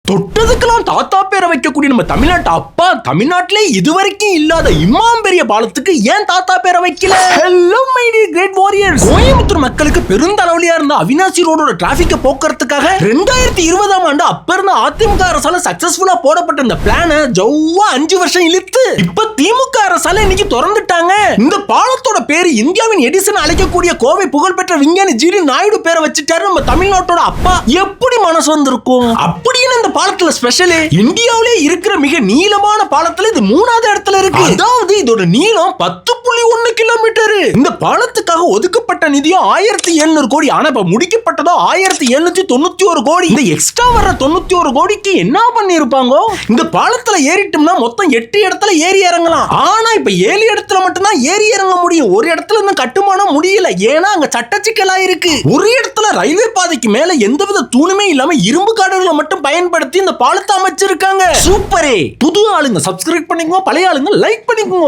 தொட்டதுக்கெல்லாம் தாத்தா பேரை வைக்கக்கூடிய நம்ம தமிழ்நாட்டு அப்பா தமிழ்நாட்டிலே இதுவரைக்கும் இல்லாத இம்மாம் பெரிய பாலத்துக்கு ஏன் தாத்தா பேரை வைக்கல? Hello my dear great warriors. Coimbatore மக்களுக்கு பெருந்தளவுலியா இருந்த அவினாசி ரோடோட டிராபிக்க போக்குறதுக்காக 2020ஆம் ஆண்டு அப்ப இருந்த அதிமுக அரசால சக்சஸ்ஃபுல்லா போடப்பட்ட இந்த பிளான ஜவ்வா 5 வருஷம் இழுத்து இப்ப திமுக அரசால இன்னைக்கு திறந்துட்டாங்க. இந்த பாலத்தோட பேரு இந்தியாவின் எடிசன் அழைக்கக்கூடிய கோவை புகழ்பெற்ற விஞ்ஞானி ஜிடி நாயுடு பேரை வச்சுட்டாரு நம்ம தமிழ்நாட்டோட அப்பா. எப்படி மனசு வந்திருக்கும்? அப்படின்னு இந்த பாலத்துல ஸ்பெஷல் இந்தியாவிலே இருக்கிற மிக நீளமான பாலத்துல இது 3வது இடத்துல இருக்கு. அதாவது இதோட நீளம் 10.1 கிலோமீட்டர். இந்த பாலத்துக்காக ஒதுக்கப்பட்ட நிதியம் 1700 கோடி. ஆனா இப்ப முடிக்கப்பட்டதோ 1791 கோடி. இந்த எக்ஸ்ட்ரா வர 91 கோடிக்கு என்ன பண்ணிருப்பாங்க? இந்த பாலத்துல ஏறிட்டோம்னா மொத்தம் 8 இடத்துல ஏறி இறங்கலாம். ஆனா இப்ப 7 இடத்துல மட்டும் தான் ஏறி இறங்க முடியும். ஒரு இடத்துல இன்னும் கட்டுமானம் முடியல. ஏன்னா அங்க சட்டச்சிக்கலா இருக்கு. ஒரு இடத்துல ரயில்வே பாதைக்கு மேல எந்தவித தூணுமே இல்லாம இரும்பு காடுகளை மட்டும் பயன்படுத்தி இந்த பாலத்தை அமைச்சிருக்காங்க. சூப்பரே. புது ஆளுங்க சப்ஸ்கிரைப் பண்ணிக்கோ, பழைய ஆளுங்க லைக் பண்ணிக்கோ.